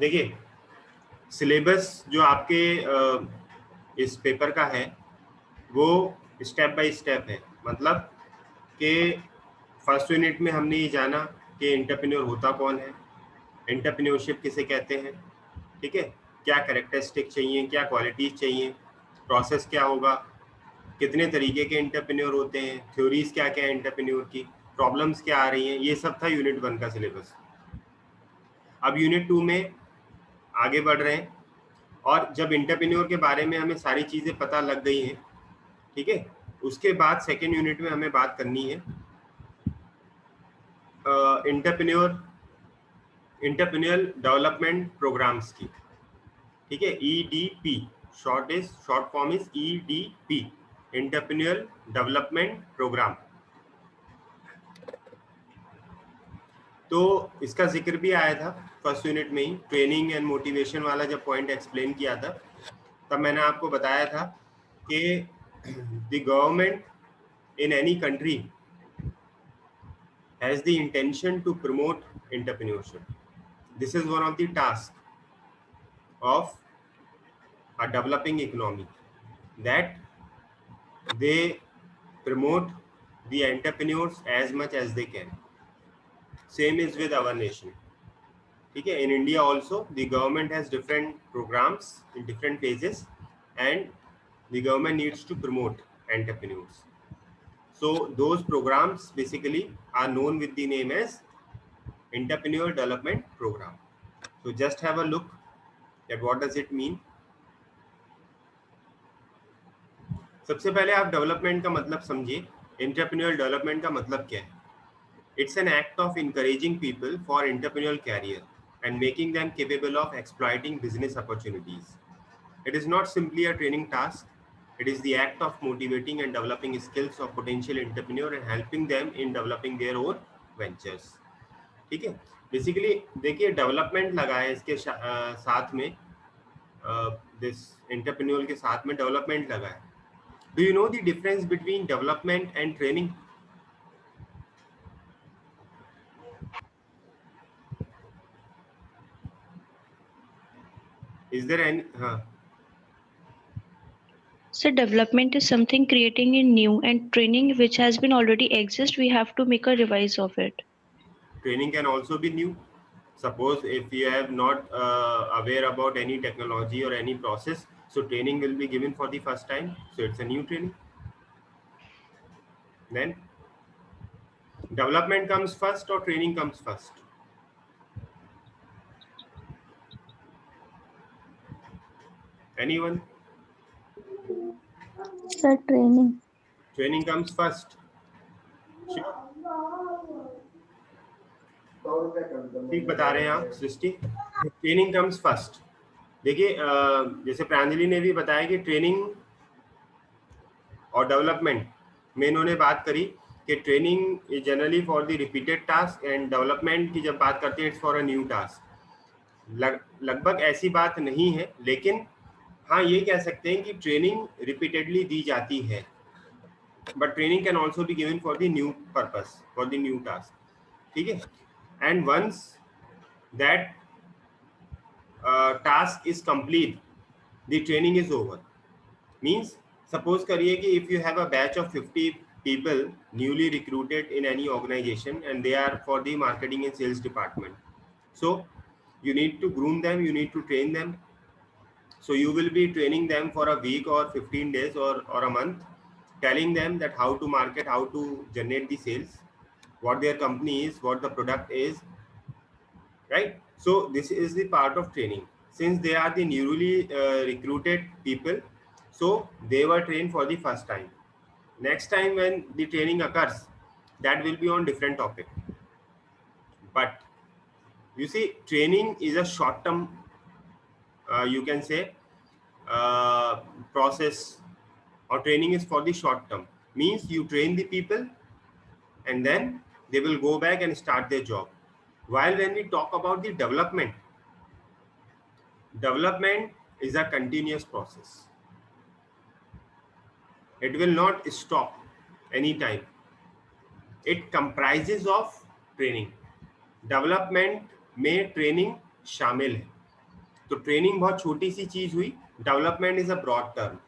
देखिए सिलेबस जो आपके इस पेपर का है वो स्टेप बाय स्टेप है। मतलब कि फर्स्ट यूनिट में हमने ये जाना कि एंटरप्रेन्योर होता कौन है, एंटरप्रेन्योरशिप किसे कहते हैं, ठीक है, क्या कैरेक्टरिस्टिक चाहिए, क्या क्वालिटीज चाहिए, प्रोसेस क्या होगा, कितने तरीके के एंटरप्रेन्योर होते हैं, थ्योरीज क्या क्या है एंटरप्रेन्योर की, प्रॉब्लम्स क्या आ रही हैं, ये सब था यूनिट 1 का सिलेबस। अब यूनिट 2 में आगे बढ़ रहे हैं और जब एंटरप्रेन्योर के बारे में हमें सारी चीज़ें पता लग गई हैं, ठीक है, उसके बाद सेकेंड यूनिट में हमें बात करनी है एंटरप्रेन्योर डेवलपमेंट प्रोग्राम्स की, ठीक है, EDP, short form is EDP, entrepreneur development programme. तो इसका जिक्र भी आया था फर्स्ट यूनिट में ही, ट्रेनिंग एंड मोटिवेशन वाला जब पॉइंट एक्सप्लेन किया था तब मैंने आपको बताया था कि the government in any country has the intention to promote entrepreneurship. This is one of the tasks of a developing economy, that they promote the entrepreneurs as much as they can. Same is with our nation. Okay, in India also the government has different programs in different phases and the government needs to promote entrepreneurs. So those programs basically are known with the name as Entrepreneur Development Program. So just have a look at what does it mean. सबसे पहले आप development का मतलब समझिए। Entrepreneur development का मतलब क्या है? It's an act of encouraging people for entrepreneurial career and making them capable of exploiting business opportunities. It is not simply a training task. It is the act of motivating and developing skills of potential entrepreneur and helping them in developing their own ventures. ठीक है, basically देखिए development लगा है इसके साथ में, this entrepreneur के साथ में डेवलपमेंट लगा है। Do you know the difference between development and training? Is there any? हाँ, So development is something creating in new, and training which has been already exist, we have to make a revise of it. Training can also be new. Suppose if you have not aware about any technology or any process, so training will be given for the first time, so it's a new training. Then development comes first or training comes first? Anyone? Sir, Training comes first. Sure. ठीक बता रहे हैं आप सृष्टि, training comes first. देखिए जैसे प्रांजलि ने भी बताया कि ट्रेनिंग और डेवलपमेंट में इन्होंने बात करी कि training is generally for the repeated task and development की जब बात करते हैं it's for a new task. लगभग ऐसी बात नहीं है, लेकिन हाँ ये कह सकते हैं कि ट्रेनिंग रिपीटेडली दी जाती है, but training can also be given for the new purpose, for the new task, ठीक है। And once that task is complete, the training is over. Means suppose करिए कि if you have a batch of 50 people newly recruited in any organization and they are for the marketing and sales department, so you need to groom them, you need to train them. So you will be training them for a week or 15 days or a month, telling them that how to market, how to generate the sales, what their company is, what the product is, right? So this is the part of training. Since they are the newly recruited people, so they were trained for the first time. Next time when the training occurs, that will be on different topic. But you see, training is a short term, you can say, process, or training is for the short term. Means you train the people and then they will go back and start their job. While when we talk about the development is a continuous process. It will not stop anytime. It comprises of training. Development में training शामिल है, तो training बहुत छोटी सी चीज हुई, development is a broad term,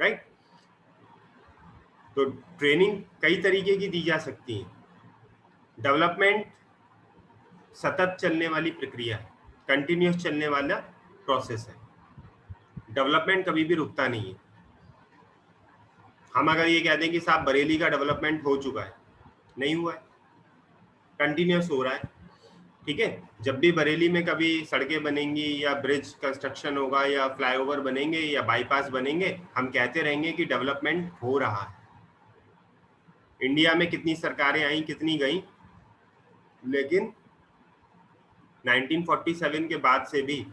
right. तो ट्रेनिंग कई तरीके की दी जा सकती है। डेवलपमेंट सतत चलने वाली प्रक्रिया है, कंटिन्यूस चलने वाला प्रोसेस है। डेवलपमेंट कभी भी रुकता नहीं है। हम अगर ये कह दें कि साहब बरेली का डेवलपमेंट हो चुका है, नहीं हुआ है, कंटिन्यूस हो रहा है, ठीक है। जब भी बरेली में कभी सड़कें बनेंगी या ब्रिज कंस्ट्रक्शन होगा या फ्लाईओवर बनेंगे या बाईपास बनेंगे, हम कहते रहेंगे कि डेवलपमेंट हो रहा है। इंडिया में कितनी सरकारें आई, कितनी गई, लेकिन 1947 के बाद से भी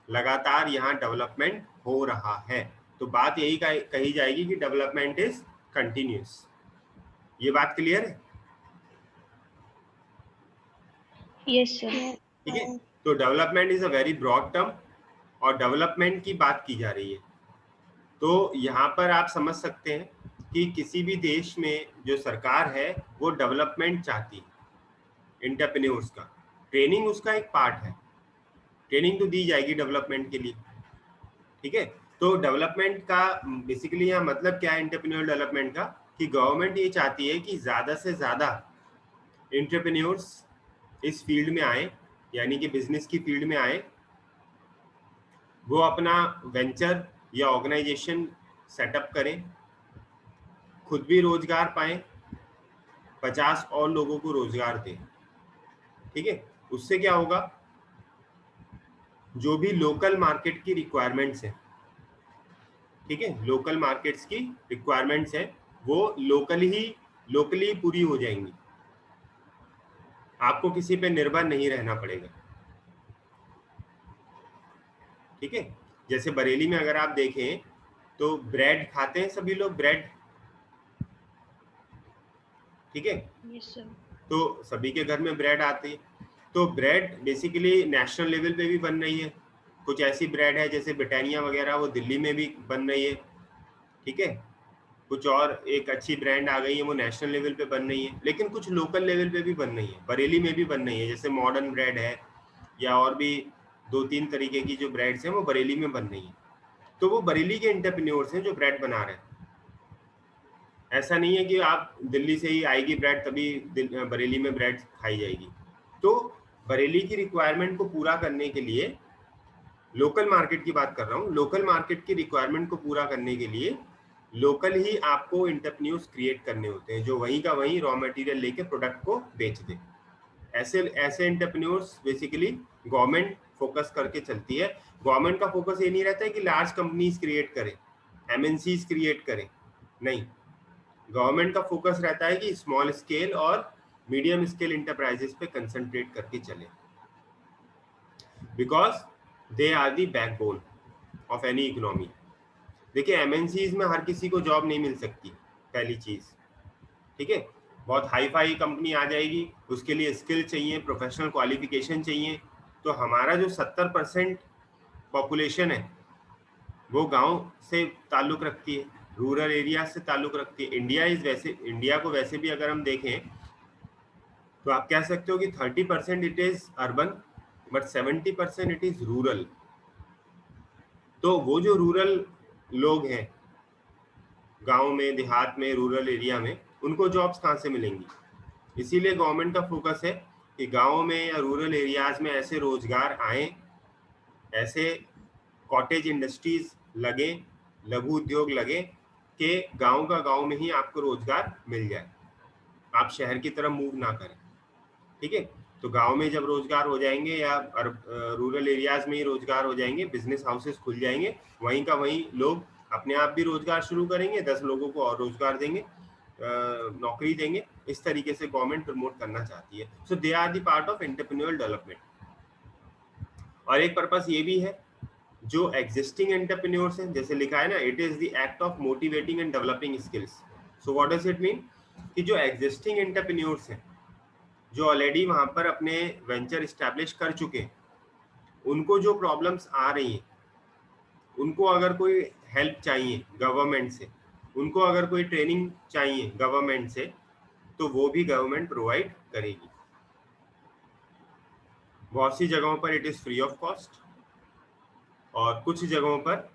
लगातार यहाँ डेवलपमेंट हो रहा है। तो बात यही कही जाएगी कि डेवलपमेंट इज कंटिन्यूस। ये बात क्लियर है? Yes, sir. ठीक है। तो development is a very broad term और डेवलपमेंट की बात की जा रही है। तो यहाँ पर आप समझ सकते हैं कि किसी भी देश में जो सरकार है वो डेवलपमेंट चाहती है। एंटरप्रेन्योर्स का ट्रेनिंग उसका एक पार्ट है, ट्रेनिंग तो दी जाएगी डेवलपमेंट के लिए, ठीक है। तो डेवलपमेंट का बेसिकली यहाँ मतलब क्या है एंटरप्रेन्योर डेवलपमेंट का, कि गवर्नमेंट ये चाहती है कि ज्यादा से ज्यादा एंटरप्रेन्योर्स इस फील्ड में आए, यानी कि बिजनेस की फील्ड में आए, वो अपना वेंचर या ऑर्गेनाइजेशन सेटअप करें, खुद भी रोजगार पाएं, 50 और लोगों को रोजगार दें, ठीक है। उससे क्या होगा, जो भी लोकल मार्केट की रिक्वायरमेंट्स है, ठीक है, लोकल मार्केट्स की रिक्वायरमेंट्स है वो लोकली पूरी हो जाएंगी। आपको किसी पे निर्भर नहीं रहना पड़ेगा, ठीक है। जैसे बरेली में अगर आप देखें तो ब्रेड खाते हैं सभी लोग, ब्रेड, ठीक है। Yes, sir. तो सभी के घर में ब्रेड आती है। तो ब्रेड बेसिकली नेशनल लेवल पे भी बन रही है। कुछ ऐसी ब्रेड है जैसे ब्रिटानिया वगैरह, वो दिल्ली में भी बन रही है, ठीक है। कुछ और एक अच्छी ब्रांड आ गई है, वो नेशनल लेवल पे बन रही है, लेकिन कुछ लोकल लेवल पे भी बन रही है, बरेली में भी बन रही है। जैसे मॉडर्न ब्रेड है या और भी 2-3 तरीके की जो ब्रेड्स हैं वो बरेली में बन रही है। तो वो बरेली के एंटरप्रेन्योर्स हैं जो ब्रेड बना रहे हैं। ऐसा नहीं है कि आप दिल्ली से ही आएगी ब्रेड तभी बरेली में ब्रेड खाई जाएगी। तो बरेली की रिक्वायरमेंट को पूरा करने के लिए, लोकल मार्केट की बात कर रहा हूँ, लोकल मार्केट की रिक्वायरमेंट को पूरा करने के लिए लोकल ही आपको एंटरप्रेन्योर्स क्रिएट करने होते हैं जो वहीं का वहीं रॉ मटेरियल लेके प्रोडक्ट को बेच दे। ऐसे एंटरप्रेन्योर्स बेसिकली गवर्नमेंट फोकस करके चलती है। गवर्नमेंट का फोकस ये नहीं रहता है कि लार्ज कंपनीज क्रिएट करें, एमएनसीज क्रिएट करें, नहीं। गवर्नमेंट का फोकस रहता है कि स्मॉल स्केल और मीडियम स्केल इंटरप्राइजेस पे कंसंट्रेट करके चले, because they are the backbone of any economy. देखिए एमएनसीज में हर किसी को जॉब नहीं मिल सकती, पहली चीज, ठीक है। बहुत हाई फाई कंपनी आ जाएगी, उसके लिए स्किल चाहिए, प्रोफेशनल क्वालिफिकेशन चाहिए। तो हमारा जो 70% पॉपुलेशन है वो गांव से ताल्लुक रखती है, रूरल एरिया से ताल्लुक रखती है। इंडिया को वैसे भी अगर हम देखें तो आप कह सकते हो कि 30% it is urban but 70% it is rural. तो वो जो रूरल लोग हैं गांव में, देहात में, रूरल एरिया में, उनको जॉब्स कहाँ से मिलेंगी? इसीलिए गवर्नमेंट का फोकस है कि गांव में या रूरल एरियाज में ऐसे रोजगार आए, ऐसे कॉटेज इंडस्ट्रीज लगे, लघु उद्योग लगे कि गांव का गांव में ही आपको रोजगार मिल जाए, आप शहर की तरफ मूव ना करें, ठीक है। तो गांव में जब रोजगार हो जाएंगे या रूरल एरियाज में ही रोजगार हो जाएंगे, बिजनेस हाउसेस खुल जाएंगे, वहीं का वहीं लोग अपने आप भी रोजगार शुरू करेंगे, 10 लोगों को और रोजगार देंगे, नौकरी देंगे। इस तरीके से गवर्नमेंट प्रमोट करना चाहती है। So they are the part of entrepreneur development. और एक पर्पस ये भी है, जो एग्जिस्टिंग एंटरप्रेन्योर्स हैं, जैसे लिखा है ना, it is the act of motivating and developing skills. So what does it mean, कि जो एग्जिस्टिंग एंटरप्रेन्योर्स हैं, जो ऑलरेडी वहां पर अपने वेंचर स्टैब्लिश कर चुके हैं, उनको जो प्रॉब्लम्स आ रही हैं, उनको अगर कोई हेल्प चाहिए गवर्नमेंट से, उनको अगर कोई ट्रेनिंग चाहिए गवर्नमेंट से, तो वो भी गवर्नमेंट प्रोवाइड करेगी। बहुत सी जगहों पर it is free of cost, और कुछ जगहों पर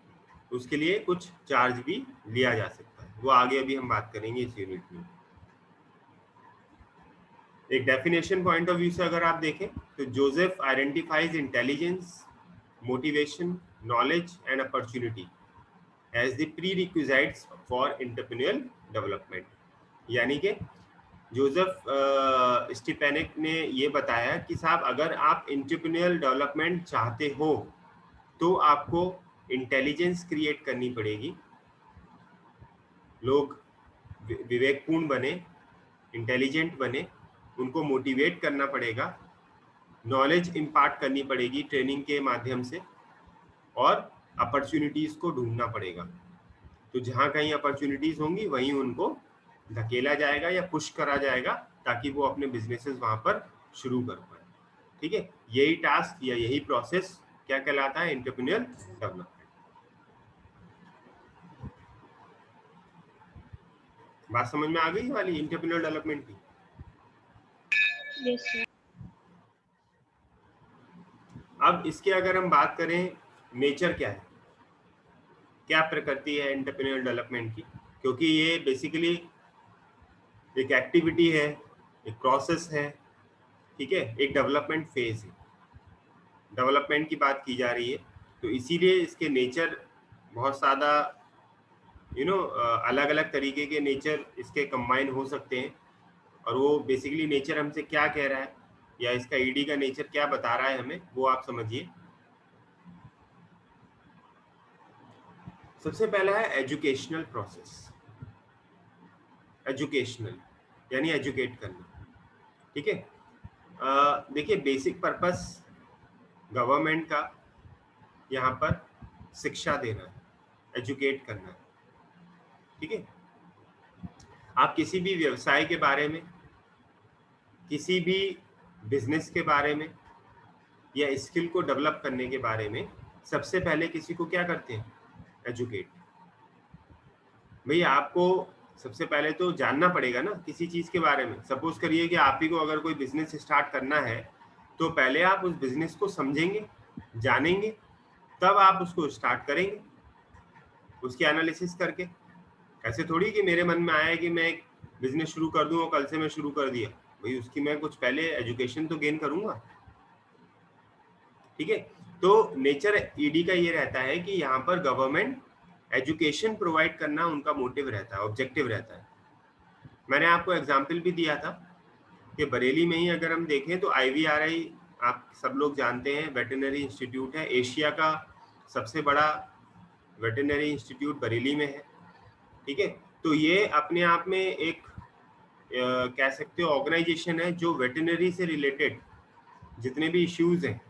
उसके लिए कुछ चार्ज भी लिया जा सकता है, वो आगे अभी हम बात करेंगे इस यूनिट में। एक डेफिनेशन पॉइंट ऑफ व्यू से अगर आप देखें तो Joseph identifies intelligence, motivation, knowledge and opportunity as the prerequisites for entrepreneurial development. यानी कि जोसेफ स्टीपेनिक ने ये बताया कि साहब अगर आप एंटरप्रेन्योरियल डेवलपमेंट चाहते हो तो आपको इंटेलिजेंस क्रिएट करनी पड़ेगी, लोग विवेकपूर्ण बने, इंटेलिजेंट बने, उनको मोटिवेट करना पड़ेगा, नॉलेज इम्पार्ट करनी पड़ेगी ट्रेनिंग के माध्यम से, और अपॉर्चुनिटीज को ढूंढना पड़ेगा। तो जहां कहीं अपॉर्चुनिटीज होंगी वहीं उनको धकेला जाएगा या पुश करा जाएगा ताकि वो अपने बिजनेसेस वहां पर शुरू कर पाए। ठीक है, यही टास्क या यही प्रोसेस क्या कहलाता है? Entrepreneur development. बात समझ में आ गई वाली एंटरप्रेन्योर डेवलपमेंट की? Yes, sir. अब इसके अगर हम बात करें नेचर क्या है, क्या प्रकृति है एंटरप्रेन्योर डेवलपमेंट की, क्योंकि ये बेसिकली एक एक्टिविटी है, एक प्रोसेस है, ठीक है, एक डेवलपमेंट फेज है, डेवलपमेंट की बात की जा रही है, तो इसीलिए इसके नेचर बहुत ज़्यादा अलग अलग तरीके के नेचर इसके कंबाइन हो सकते हैं। और वो बेसिकली नेचर हमसे क्या कह रहा है या इसका ईडी का नेचर क्या बता रहा है हमें, वो आप समझिए। सबसे पहला है एजुकेशनल प्रोसेस। एजुकेशनल यानी एजुकेट करना, ठीक है। देखिए बेसिक पर्पस गवर्नमेंट का यहाँ पर शिक्षा देना है, एजुकेट करना है, ठीक है। आप किसी भी व्यवसाय के बारे में, किसी भी बिजनेस के बारे में या स्किल को डेवलप करने के बारे में सबसे पहले किसी को क्या करते हैं? एजुकेट। भैया आपको सबसे पहले तो जानना पड़ेगा ना किसी चीज के बारे में। सपोज करिए कि आप ही को अगर कोई बिजनेस स्टार्ट करना है तो पहले आप उस बिजनेस को समझेंगे, जानेंगे, तब आप उसको स्टार्ट करेंगे उसकी एनालिसिस करके। ऐसे थोड़ी कि मेरे मन में आया कि मैं एक बिजनेस शुरू कर दूं और कल से मैं शुरू कर दिया, भाई उसकी मैं कुछ पहले एजुकेशन तो गेन करूंगा, ठीक है। तो नेचर ईडी का ये रहता है कि यहाँ पर गवर्नमेंट एजुकेशन प्रोवाइड करना उनका मोटिव रहता है, ऑब्जेक्टिव रहता है। मैंने आपको एग्जाम्पल भी दिया था कि बरेली में ही अगर हम देखें तो IVRI आप सब लोग जानते हैं, वेटरनरी इंस्टीट्यूट है, एशिया का सबसे बड़ा वेटरनरी इंस्टीट्यूट बरेली में है, ठीक है। तो ये अपने आप में एक कह सकते हो ऑर्गेनाइजेशन है जो वेटरनरी से रिलेटेड जितने भी इश्यूज हैं,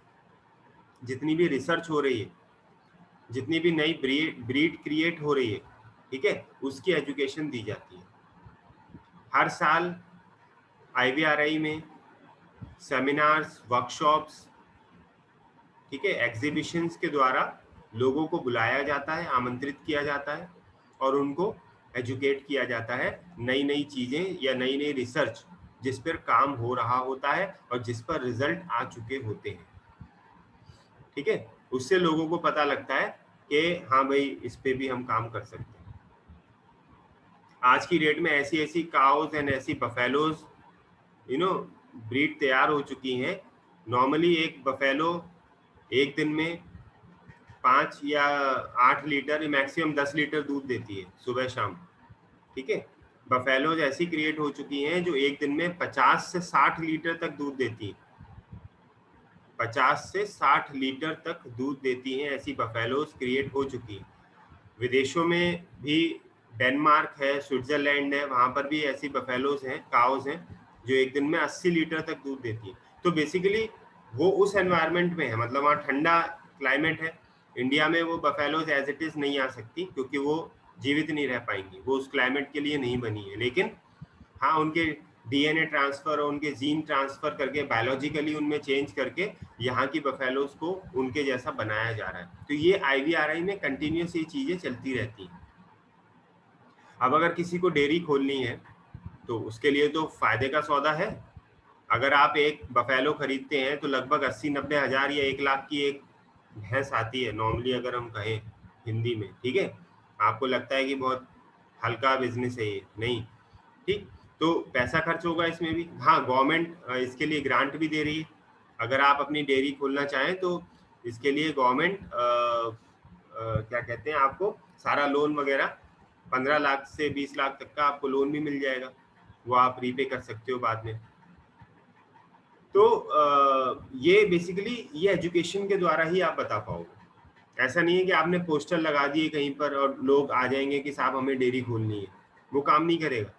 जितनी भी रिसर्च हो रही है, जितनी भी नई ब्रीड क्रिएट हो रही है, ठीक है, उसकी एजुकेशन दी जाती है। हर साल IVRI में सेमिनार्स, वर्कशॉप्स, ठीक है, एग्जीबिशंस के द्वारा लोगों को बुलाया जाता है, आमंत्रित किया जाता है और उनको एजुकेट किया जाता है नई नई चीज़ें या नई नई रिसर्च जिस पर काम हो रहा होता है और जिस पर रिजल्ट आ चुके होते हैं, ठीक है। उससे लोगों को पता लगता है कि हाँ भाई इस पे भी हम काम कर सकते हैं। आज की डेट में ऐसी ऐसी काउज एंड ऐसी बफेलोज ब्रीड तैयार हो चुकी हैं। नॉर्मली एक बफेलो एक दिन में 5 या 8 लीटर, मैक्सिमम 10 लीटर दूध देती है सुबह शाम, ठीक है। बफेलोज ऐसी क्रिएट हो चुकी हैं जो एक दिन में 50 से 60 लीटर तक दूध देती हैं, 50 से 60 लीटर तक दूध देती हैं, ऐसी बफेलोज क्रिएट हो चुकी हैं। विदेशों में भी डेनमार्क है, स्विट्जरलैंड है, वहाँ पर भी ऐसी बफेलोज हैं, काउज हैं जो एक दिन में 80 लीटर तक दूध देती है। तो बेसिकली वो उस एनवायरनमेंट में है, मतलब वहाँ ठंडा क्लाइमेट है। इंडिया में वो बफेलोज एज इट इज नहीं आ सकती क्योंकि वो जीवित नहीं रह पाएंगी, वो उस क्लाइमेट के लिए नहीं बनी है। लेकिन हाँ उनके DNA ट्रांसफर और उनके जीन ट्रांसफर करके बायोलॉजिकली उनमें चेंज करके यहाँ की बफेलोज को उनके जैसा बनाया जा रहा है। तो ये IVRI में कंटिन्यूस ये चीजें चलती रहती हैं। अब अगर किसी को डेयरी खोलनी है तो उसके लिए तो फायदे का सौदा है। अगर आप एक बफेलो खरीदते हैं तो लगभग 80-90 हज़ार या 1 लाख की एक भैंस आती है नॉर्मली, अगर हम कहें हिंदी में, ठीक है। आपको लगता है कि बहुत हल्का बिजनेस है ये, नहीं, ठीक। तो पैसा खर्च होगा इसमें भी। हाँ, गवर्नमेंट इसके लिए ग्रांट भी दे रही है। अगर आप अपनी डेयरी खोलना चाहें तो इसके लिए गवर्नमेंट क्या कहते हैं, आपको सारा लोन वगैरह 15 लाख से 20 लाख तक का आपको लोन भी मिल जाएगा, वो आप रीपे कर सकते हो बाद में। तो ये बेसिकली ये एजुकेशन के द्वारा ही आप बता पाओगे। ऐसा नहीं है कि आपने पोस्टर लगा दिए कहीं पर और लोग आ जाएंगे कि साहब हमें डेयरी खोलनी है, वो काम नहीं करेगा।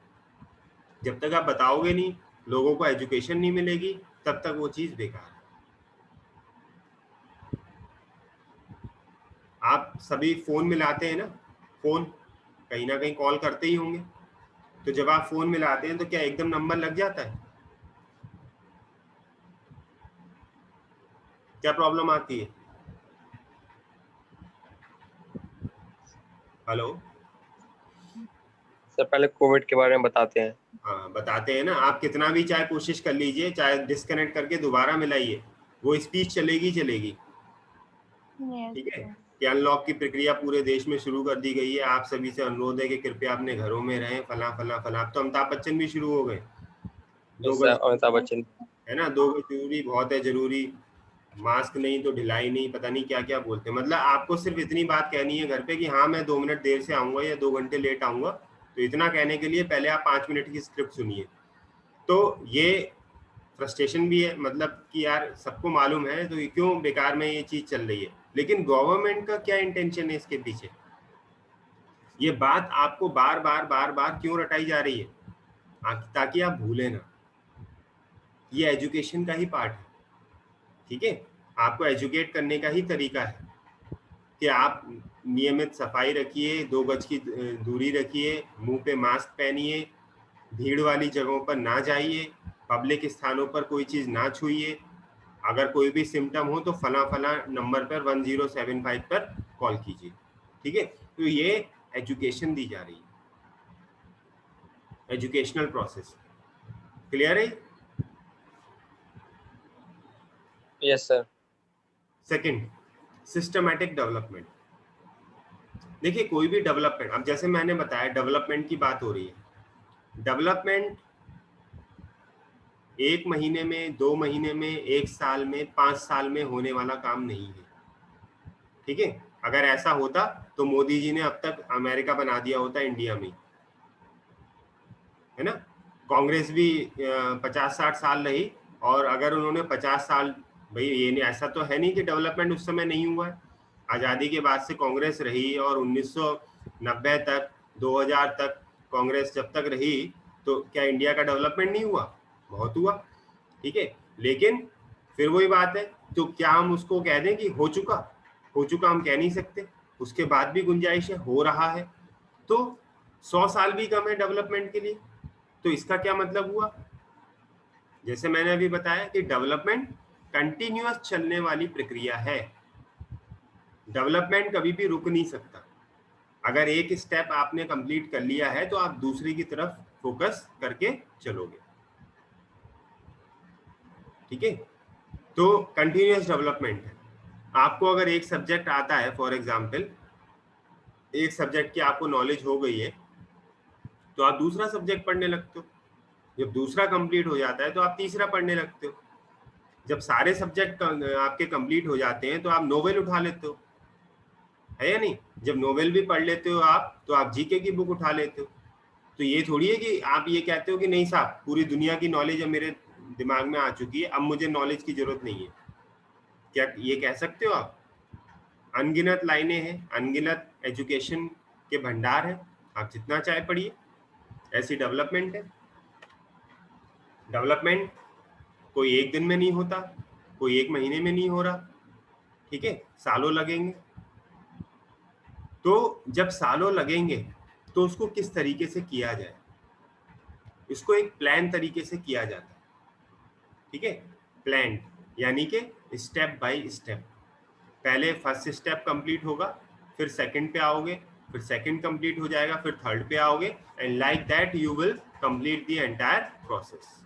जब तक आप बताओगे नहीं, लोगों को एजुकेशन नहीं मिलेगी, तब तक वो चीज बेकार है। आप सभी फोन मिलाते हैं ना, फोन कहीं ना कहीं कॉल करते ही होंगे, तो जब आप फोन मिलाते हैं तो क्या एकदम नंबर लग जाता है? क्या प्रॉब्लम आती है? हेलो, सर पहले कोविड के बारे में बताते हैं। हाँ बताते हैं ना। आप कितना भी चाहे कोशिश कर लीजिए, चाहे डिस्कनेक्ट करके दोबारा मिलाइए, वो स्पीच चलेगी चलेगी। ठीक है, कि अनलॉक की प्रक्रिया पूरे देश में शुरू कर दी गई है। आप सभी से अनुरोध है कि कृपया अपने घरों में रहें, फला फला फला। अब तो अमिताभ बच्चन भी शुरू हो गए, 2 सर गज, अमिताभ बच्चन। है ना, 2 गज जरूरी, बहुत है जरूरी, मास्क नहीं तो ढिलाई नहीं, पता नहीं क्या क्या बोलते हैं। मतलब आपको सिर्फ इतनी बात कहनी है घर पे कि हाँ मैं 2 मिनट देर से आऊंगा या 2 घंटे लेट आऊंगा, तो इतना कहने के लिए पहले आप 5 मिनट की स्क्रिप्ट सुनिए। तो ये फ्रस्ट्रेशन भी है, मतलब कि यार सबको मालूम है तो ये क्यों बेकार में ये चीज चल रही है। लेकिन गवर्नमेंट का क्या इंटेंशन है इसके पीछे, ये बात आपको बार बार बार बार क्यों रटाई जा रही है? ताकि आप भूलें ना, ये एजुकेशन का ही पार्ट है। ठीक है, आपको एजुकेट करने का ही तरीका है कि आप नियमित सफाई रखिए, 2 गज की दूरी रखिए, मुंह पे मास्क पहनिए, भीड़ वाली जगहों पर ना जाइए, पब्लिक स्थानों पर कोई चीज ना छुइए, अगर कोई भी सिम्टम हो तो फला फला नंबर पर 1075 पर कॉल कीजिए। ठीक है, तो ये एजुकेशन दी जा रही है, एजुकेशनल प्रोसेस। क्लियर है? Yes sir. Second, systematic development. देखिए कोई भी डेवलपमेंट, अब जैसे मैंने बताया डेवलपमेंट की बात हो रही है, डेवलपमेंट 1 महीने में, 2 महीने में, 1 साल में, 5 साल में होने वाला काम नहीं है। ठीक है, अगर ऐसा होता तो मोदी जी ने अब तक अमेरिका बना दिया होता इंडिया में, है ना। कांग्रेस भी 50-60 साल रही, और अगर उन्होंने 50 साल, भाई ये नहीं, ऐसा तो है नहीं कि डेवलपमेंट उस समय नहीं हुआ है। आज़ादी के बाद से कांग्रेस रही और 1990 तक, 2000 तक कांग्रेस जब तक रही, तो क्या इंडिया का डेवलपमेंट नहीं हुआ? बहुत हुआ। ठीक है, लेकिन फिर वही बात है, तो क्या हम उसको कह दें कि हो चुका? हो चुका हम कह नहीं सकते, उसके बाद भी गुंजाइश है, हो रहा है। तो 100 साल भी कम है डेवलपमेंट के लिए। तो इसका क्या मतलब हुआ? जैसे मैंने अभी बताया कि डेवलपमेंट कंटिन्यूअस चलने वाली प्रक्रिया है, डेवलपमेंट कभी भी रुक नहीं सकता। अगर एक स्टेप आपने कंप्लीट कर लिया है तो आप दूसरी की तरफ फोकस करके चलोगे। ठीक है, तो कंटिन्यूअस डेवलपमेंट है। आपको अगर एक सब्जेक्ट आता है, फॉर एग्जांपल एक सब्जेक्ट की आपको नॉलेज हो गई है, तो आप दूसरा सब्जेक्ट पढ़ने लगते हो। जब दूसरा कंप्लीट हो जाता है तो आप तीसरा पढ़ने लगते हो। जब सारे सब्जेक्ट आपके कंप्लीट हो जाते हैं तो आप नोवेल उठा लेते हो, है या नहीं? जब नोवेल भी पढ़ लेते हो आप, तो आप जीके की बुक उठा लेते हो। तो ये थोड़ी है कि आप ये कहते हो कि नहीं साहब पूरी दुनिया की नॉलेज अब मेरे दिमाग में आ चुकी है, अब मुझे नॉलेज की जरूरत नहीं है। क्या ये कह सकते हो आप? अनगिनत लाइनें हैं, अनगिनत एजुकेशन के भंडार है, आप जितना चाहे पढ़िए। ऐसी डेवलपमेंट है। डेवलपमेंट कोई एक दिन में नहीं होता, कोई 1 महीने में नहीं हो रहा। ठीक है, सालों लगेंगे। तो जब सालों लगेंगे तो उसको किस तरीके से किया जाए, इसको एक प्लान तरीके से किया जाता है। ठीक है, प्लान यानी कि स्टेप बाय स्टेप। पहले फर्स्ट स्टेप कंप्लीट होगा, फिर सेकंड पे आओगे, फिर सेकंड कंप्लीट हो जाएगा, फिर थर्ड पे आओगे, and like that you will complete the entire process.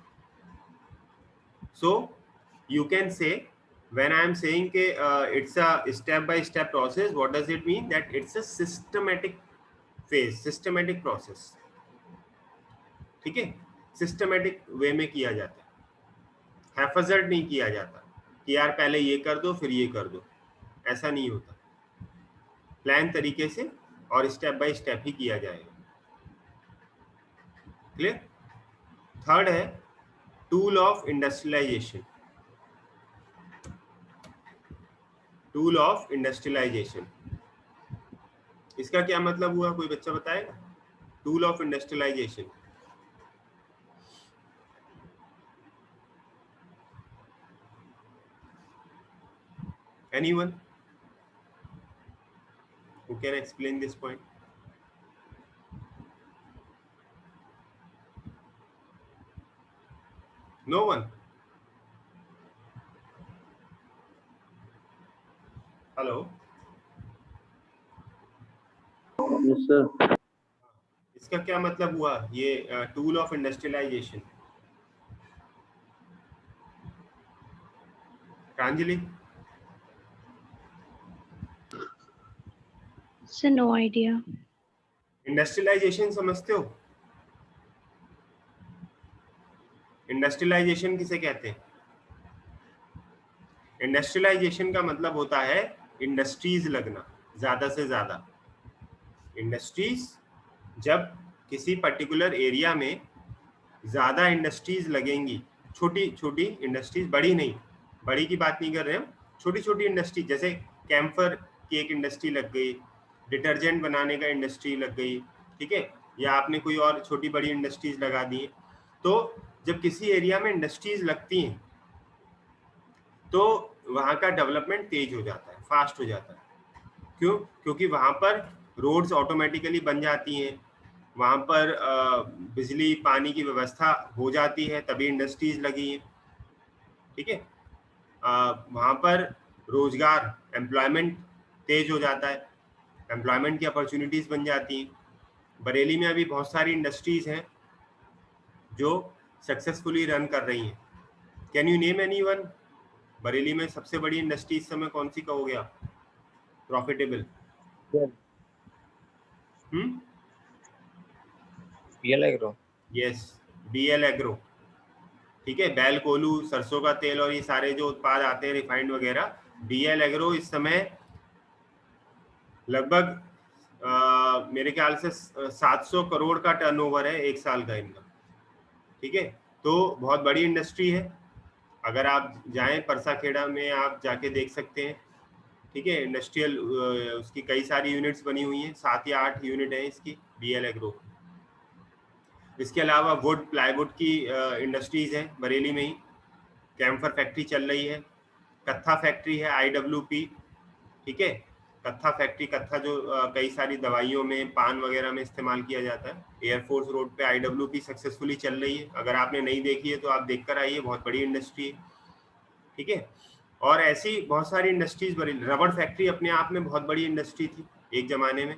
So you can say when I am saying ke it's a step by step process, what does it mean? That it's a systematic phase, systematic process. ठीक है, systematic way में किया जाता है, haphazard नहीं किया जाता कि यार पहले ये कर दो फिर ये कर दो, ऐसा नहीं होता, प्लान तरीके से और स्टेप बाय स्टेप ही किया जाएगा। क्लियर? थर्ड है tool of industrialisation. Tool of industrialisation, इसका क्या मतलब हुआ, कोई बच्चा बताएगा? Tool of industrialisation. Anyone who can explain this point? No one? Hello? Yes, sir. इसका क्या मतलब हुआ ये tool of industrialisation? Pranjali? Sir, no idea. Industrialisation समझते हो? इंडस्ट्रियलाइजेशन किसे कहते हैं? इंडस्ट्रियलाइजेशन का मतलब होता है इंडस्ट्रीज लगना, ज्यादा से ज्यादा इंडस्ट्रीज। जब किसी पर्टिकुलर एरिया में ज्यादा इंडस्ट्रीज लगेंगी, छोटी छोटी इंडस्ट्रीज, बड़ी नहीं, बड़ी की बात नहीं कर रहे हम, छोटी छोटी इंडस्ट्री, जैसे कैम्फर की एक इंडस्ट्री लग गई, डिटर्जेंट बनाने का इंडस्ट्री लग गई, ठीक है, या आपने कोई और छोटी बड़ी इंडस्ट्रीज लगा दी। तो जब किसी एरिया में इंडस्ट्रीज लगती हैं तो वहाँ का डेवलपमेंट तेज हो जाता है, फास्ट हो जाता है। क्यों? क्योंकि वहाँ पर रोड्स ऑटोमेटिकली बन जाती हैं, वहाँ पर बिजली पानी की व्यवस्था हो जाती है, तभी इंडस्ट्रीज लगी हैं, ठीक है। वहाँ पर रोजगार, एम्प्लॉयमेंट तेज हो जाता है, एम्प्लॉयमेंट की अपॉर्चुनिटीज बन जाती हैं। बरेली में अभी बहुत सारी इंडस्ट्रीज हैं जो सक्सेसफुली रन कर रही हैं। Can you name anyone? Bareilly में सबसे बड़ी इंडस्ट्री इस समय कौन सी कहोगे आप profitable? BL agro. Yes, BL agro, ठीक है। बैल कोलू, सरसों का तेल और ये सारे जो उत्पाद आते हैं रिफाइंड वगैरह, BL एग्रो इस समय लगभग मेरे ख्याल से 700 करोड़ का टर्नओवर है एक साल का इनका, ठीक है। तो बहुत बड़ी इंडस्ट्री है, अगर आप जाएं परसाखेड़ा में आप जाके देख सकते हैं, ठीक है। इंडस्ट्रियल उसकी कई सारी यूनिट्स बनी हुई हैं, 7 या 8 यूनिट है इसकी BL एग्रो। इसके अलावा वुड प्लाईवुड की इंडस्ट्रीज हैं बरेली में ही, कैम्फर फैक्ट्री चल रही है, कत्था फैक्ट्री है IWP, ठीक है। कत्था फैक्ट्री, कत्था जो कई सारी दवाइयों में, पान वगैरह में इस्तेमाल किया जाता है, एयरफोर्स रोड पे IWP सक्सेसफुली चल रही है। अगर आपने नहीं देखी है तो आप देख कर आइए, बहुत बड़ी इंडस्ट्री है, ठीक है। और ऐसी बहुत सारी इंडस्ट्रीज बड़ी, रबड़ फैक्ट्री अपने आप में बहुत बड़ी इंडस्ट्री थी, एक जमाने में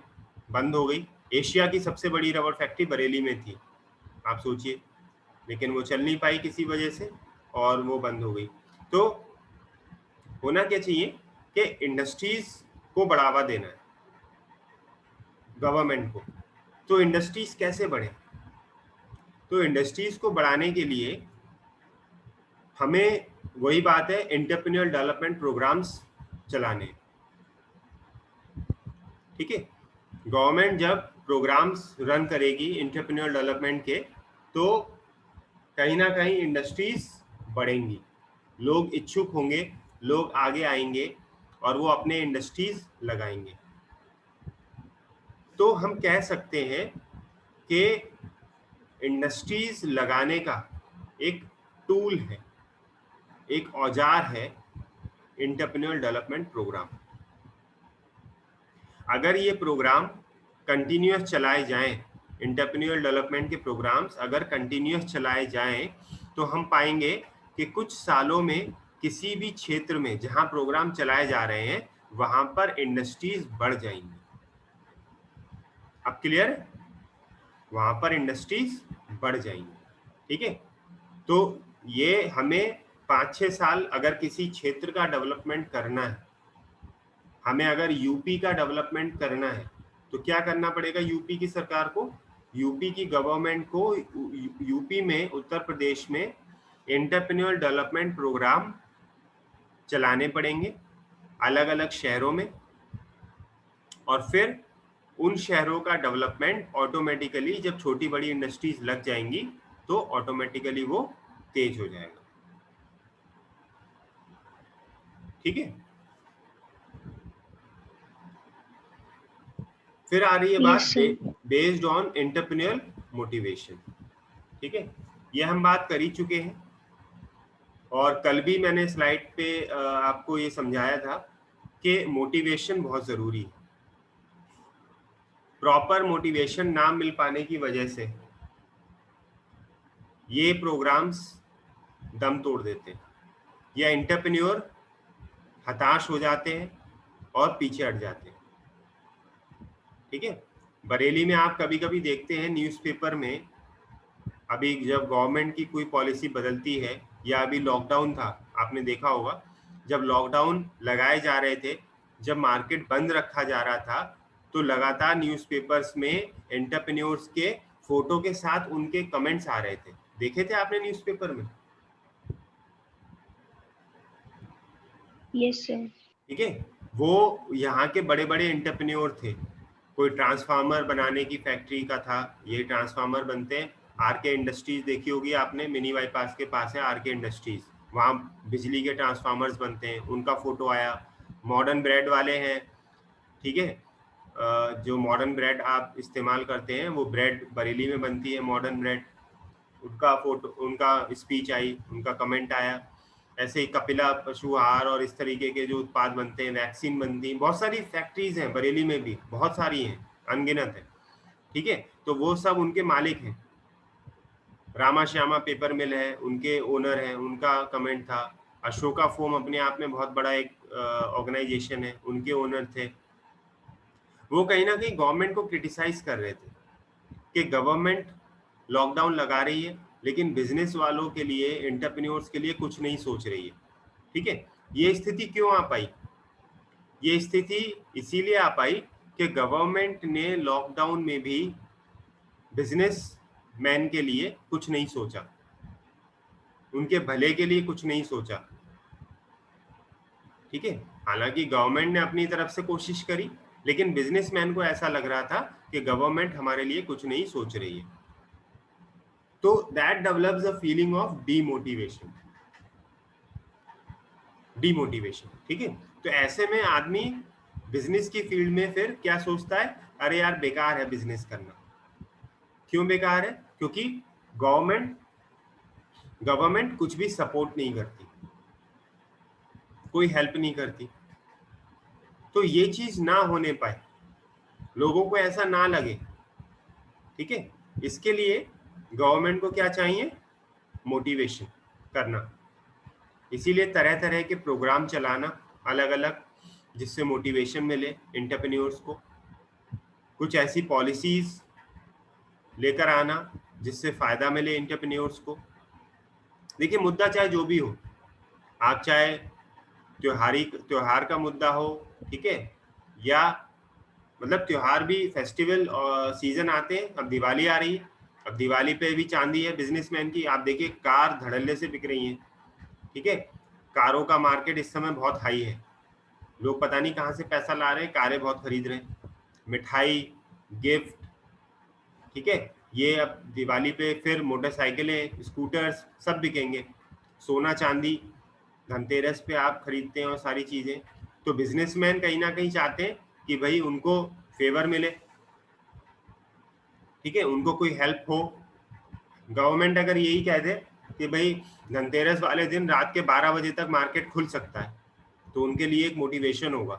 बंद हो गई। एशिया की सबसे बड़ी रबड़ फैक्ट्री बरेली में थी, आप सोचिए, लेकिन वो चल नहीं पाई किसी वजह से और वो बंद हो गई। तो होना क्या चाहिए कि इंडस्ट्रीज को बढ़ावा देना है गवर्नमेंट को। तो इंडस्ट्रीज कैसे बढ़े? तो इंडस्ट्रीज को बढ़ाने के लिए हमें वही बात है, एंटरप्रेन्योर डेवलपमेंट प्रोग्राम्स चलाने, ठीक है। गवर्नमेंट जब प्रोग्राम्स रन करेगी एंटरप्रेन्योर डेवलपमेंट के, तो कहीं ना कहीं इंडस्ट्रीज बढ़ेंगी, लोग इच्छुक होंगे, लोग आगे आएंगे और वो अपने इंडस्ट्रीज लगाएंगे। तो हम कह सकते हैं कि इंडस्ट्रीज लगाने का एक टूल है, एक औजार है एंटरप्रेन्योर डेवलपमेंट प्रोग्राम। अगर ये प्रोग्राम कंटिन्यूअस चलाए जाएं, एंटरप्रेन्योर डेवलपमेंट के प्रोग्राम्स अगर कंटिन्यूअस चलाए जाएं, तो हम पाएंगे कि कुछ सालों में किसी भी क्षेत्र में जहां प्रोग्राम चलाए जा रहे हैं वहां पर इंडस्ट्रीज बढ़ जाएंगी। अब क्लियर है? वहां पर इंडस्ट्रीज बढ़ जाएंगी, ठीक है। तो ये हमें 5-6 साल अगर किसी क्षेत्र का डेवलपमेंट करना है, हमें अगर यूपी का डेवलपमेंट करना है, तो क्या करना पड़ेगा यूपी की सरकार को? यूपी की गवर्नमेंट को यूपी में, उत्तर प्रदेश में एंटरप्रेन्योर डेवलपमेंट प्रोग्राम चलाने पड़ेंगे अलग अलग शहरों में, और फिर उन शहरों का डेवलपमेंट ऑटोमेटिकली, जब छोटी बड़ी इंडस्ट्रीज लग जाएंगी तो ऑटोमेटिकली वो तेज हो जाएगा। ठीक है, फिर आ रही है बात Yes, sir. Based on entrepreneur motivation. ठीक है, ये हम बात कर ही चुके हैं, और कल भी मैंने स्लाइड पे आपको ये समझाया था कि मोटिवेशन बहुत जरूरी है। प्रॉपर मोटिवेशन ना मिल पाने की वजह से ये प्रोग्राम्स दम तोड़ देते हैं, या एंटरप्रेन्योर हताश हो जाते हैं और पीछे हट जाते हैं। ठीक है, बरेली में आप कभी कभी देखते हैं न्यूज़पेपर में, अभी जब गवर्नमेंट की कोई पॉलिसी बदलती है, या अभी लॉकडाउन था, आपने देखा होगा जब लॉकडाउन लगाए जा रहे थे, जब मार्केट बंद रखा जा रहा था, तो लगातार न्यूज़पेपर्स में एंटरप्रेन्योर्स के फोटो के साथ उनके कमेंट्स आ रहे थे। देखे थे आपने न्यूज़पेपर में? Yes, sir. ठीक है, वो यहाँ के बड़े बड़े एंटरप्रेन्योर थे। कोई ट्रांसफार्मर बनाने की फैक्ट्री का था, ये ट्रांसफार्मर बनते हैं, आरके इंडस्ट्रीज देखी होगी आपने, मिनी बाईपास के पास है आरके इंडस्ट्रीज, वहाँ बिजली के ट्रांसफार्मर्स बनते हैं, उनका फोटो आया। मॉडर्न ब्रेड वाले हैं, ठीक है, जो मॉडर्न ब्रेड आप इस्तेमाल करते हैं, वो ब्रेड बरेली में बनती है मॉडर्न ब्रेड, उनका फोटो, उनका स्पीच आई, उनका कमेंट आया। ऐसे ही कपिला पशु आहार और इस तरीके के जो उत्पाद बनते हैं, वैक्सीन बनती है, बहुत सारी फैक्ट्रीज हैं बरेली में भी, बहुत सारी हैं, अनगिनत है। ठीक है, तो वो सब उनके मालिक हैं। रामा श्यामा पेपर मिल है, उनके ओनर हैं, उनका कमेंट था। अशोका फोम अपने आप में बहुत बड़ा एक ऑर्गेनाइजेशन है, उनके ओनर थे। वो कहीं ना कहीं गवर्नमेंट को क्रिटिसाइज कर रहे थे कि गवर्नमेंट लॉकडाउन लगा रही है, लेकिन बिजनेस वालों के लिए, एंटरप्रेन्योर्स के लिए कुछ नहीं सोच रही है। ठीक है, ये स्थिति क्यों आ पाई? ये स्थिति इसीलिए आ पाई कि गवर्नमेंट ने लॉकडाउन में भी बिजनेस मैन के लिए कुछ नहीं सोचा, उनके भले के लिए कुछ नहीं सोचा। ठीक है, हालांकि गवर्नमेंट ने अपनी तरफ से कोशिश करी, लेकिन बिजनेसमैन को ऐसा लग रहा था कि गवर्नमेंट हमारे लिए कुछ नहीं सोच रही है। तो that develops a feeling of demotivation. ठीक है, तो ऐसे में आदमी बिजनेस की फील्ड में फिर क्या सोचता है? अरे यार बेकार है बिजनेस करना। क्यों बेकार है? क्योंकि गवर्नमेंट कुछ भी सपोर्ट नहीं करती, कोई हेल्प नहीं करती। तो ये चीज ना होने पाए, लोगों को ऐसा ना लगे। ठीक है, इसके लिए गवर्नमेंट को क्या चाहिए? मोटिवेशन करना। इसीलिए तरह तरह के प्रोग्राम चलाना अलग अलग, जिससे मोटिवेशन मिले एंटरप्रेन्योर्स को। कुछ ऐसी पॉलिसीज लेकर आना जिससे फायदा मिले एंटरप्रेन्योर्स को। देखिए, मुद्दा चाहे जो भी हो, आप चाहे त्योहार का मुद्दा हो, ठीक है, या मतलब त्योहार भी, फेस्टिवल और सीजन आते हैं। अब दिवाली आ रही है, अब दिवाली पे भी चांदी है बिजनेसमैन की। आप देखिए कार धड़ल्ले से बिक रही हैं। ठीक है, कारों का मार्केट इस समय बहुत हाई है, लोग पता नहीं कहाँ से पैसा ला रहे हैं, कारें बहुत खरीद रहे हैं। मिठाई, गिफ्ट, ठीक है, ये अब दिवाली पे फिर मोटरसाइकिलें, स्कूटर्स सब बिकेंगे। सोना चांदी धनतेरस पे आप खरीदते हैं और सारी चीजें। तो बिजनेसमैन कहीं ना कहीं चाहते हैं कि भाई उनको फेवर मिले, ठीक है, उनको कोई हेल्प हो। गवर्नमेंट अगर यही कह दे कि भाई धनतेरस वाले दिन रात के 12 बजे तक मार्केट खुल सकता है, तो उनके लिए एक मोटिवेशन होगा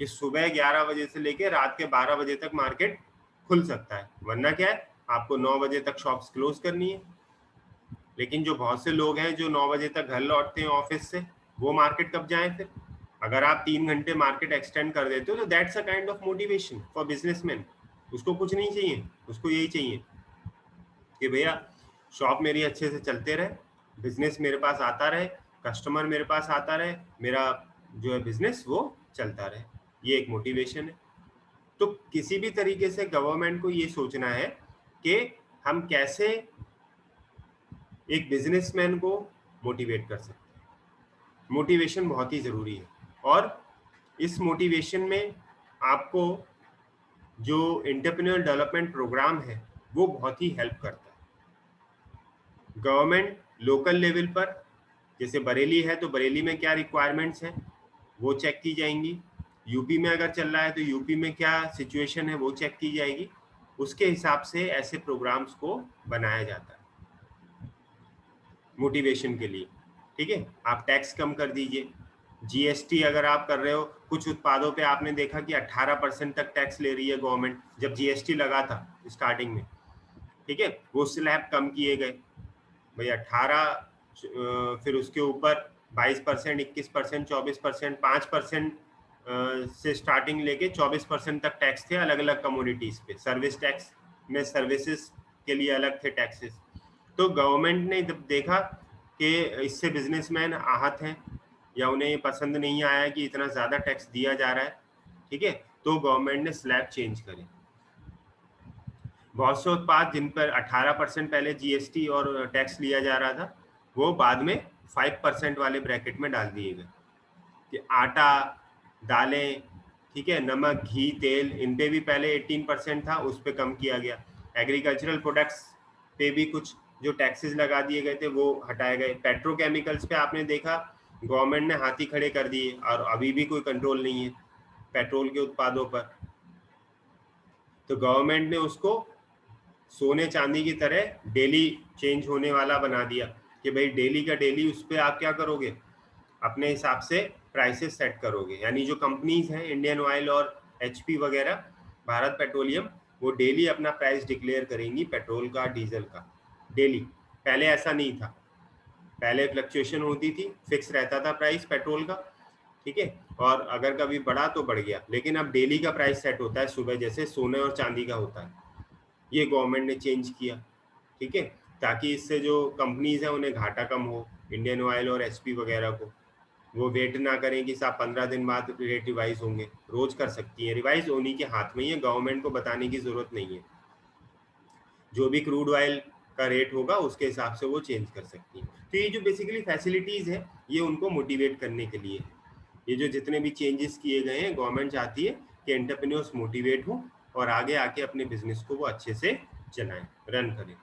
कि सुबह 11 बजे से लेकर रात के 12 बजे तक मार्केट खुल सकता है। वरना क्या है, आपको 9 बजे तक शॉप्स क्लोज करनी है। लेकिन जो बहुत से लोग हैं जो 9 बजे तक घर लौटते हैं ऑफिस से, वो मार्केट कब जाएं फिर? अगर आप 3 घंटे मार्केट एक्सटेंड कर देते हो, तो that's a kind of motivation for businessman. उसको कुछ नहीं चाहिए, उसको यही चाहिए कि भैया शॉप मेरी अच्छे से चलते रहे, बिजनेस मेरे पास आता रहे, कस्टमर मेरे पास आता रहे, मेरा जो है बिजनेस वो चलता रहे, ये एक मोटिवेशन है। तो किसी भी तरीके से गवर्नमेंट को ये सोचना है कि हम कैसे एक बिजनेसमैन को मोटिवेट कर सकते हैं। मोटिवेशन बहुत ही जरूरी है, और इस मोटिवेशन में आपको जो एंटरप्रेन्योर डेवलपमेंट प्रोग्राम है वो बहुत ही हेल्प करता है। गवर्नमेंट लोकल लेवल पर, जैसे बरेली है तो बरेली में क्या रिक्वायरमेंट्स हैं वो चेक की जाएंगी, यूपी में अगर चल रहा है तो यूपी में क्या सिचुएशन है वो चेक की जाएगी, उसके हिसाब से ऐसे प्रोग्राम्स को बनाया जाता है मोटिवेशन के लिए। ठीक है, आप टैक्स कम कर दीजिए, जीएसटी अगर आप कर रहे हो, कुछ उत्पादों पे आपने देखा कि 18% तक टैक्स ले रही है गवर्नमेंट, जब जीएसटी लगा था स्टार्टिंग में, ठीक है, वो स्लैब कम किए गए भाई 18, फिर उसके ऊपर 22%, 21%, 24%, 5% से स्टार्टिंग लेके 24% तक टैक्स थे अलग अलग कमोडिटीज पे। सर्विस टैक्स में सर्विसेज के लिए अलग थे टैक्सेस। तो गवर्नमेंट ने जब देखा कि इससे बिजनेसमैन आहत हैं या उन्हें ये पसंद नहीं आया कि इतना ज़्यादा टैक्स दिया जा रहा है, ठीक है, तो गवर्नमेंट ने स्लैब चेंज करे। बहुत से उत्पाद जिन पर 18% पहले जीएसटी और टैक्स लिया जा रहा था वो बाद में 5% वाले ब्रैकेट में डाल दिए गए, कि आटा, दालें, ठीक है, नमक, घी, तेल, इन पे भी पहले 18% था, उस पर कम किया गया। एग्रीकल्चरल प्रोडक्ट्स पे भी कुछ जो टैक्सेस लगा दिए गए थे वो हटाए गए। पेट्रोकेमिकल्स पे आपने देखा गवर्नमेंट ने हाथी खड़े कर दिए और अभी भी कोई कंट्रोल नहीं है पेट्रोल के उत्पादों पर। तो गवर्नमेंट ने उसको सोने चांदी की तरह डेली चेंज होने वाला बना दिया कि भाई डेली का डेली उस पर आप क्या करोगे, अपने हिसाब से प्राइसेस सेट करोगे। यानी जो कंपनीज हैं इंडियन ऑयल और एचपी वगैरह, भारत पेट्रोलियम, वो डेली अपना प्राइस डिक्लेयर करेंगी पेट्रोल का, डीजल का, डेली। पहले ऐसा नहीं था, पहले फ्लक्चुएशन होती थी, फिक्स रहता था प्राइस पेट्रोल का, ठीक है, और अगर कभी बढ़ा तो बढ़ गया, लेकिन अब डेली का प्राइस सेट होता है सुबह, जैसे सोने और चांदी का होता है। ये गवर्नमेंट ने चेंज किया, ठीक है, ताकि इससे जो कंपनीज हैं उन्हें घाटा कम हो, इंडियन ऑयल और एचपी वगैरह को। वो वेट ना करें कि साहब 15 दिन बाद रेट रिवाइज होंगे, रोज कर सकती है रिवाइज, उन्हीं के हाथ में ही है, गवर्नमेंट को बताने की जरूरत नहीं है। जो भी क्रूड ऑयल का रेट होगा उसके हिसाब से वो चेंज कर सकती है। तो ये जो बेसिकली फैसिलिटीज है ये उनको मोटिवेट करने के लिए है। ये जो जितने भी चेंजेस किए गए हैं, गवर्नमेंट चाहती है कि एंटरप्रेन्योर्स मोटिवेट हो और आगे आके अपने बिजनेस को वो अच्छे से चलाएं, रन करें।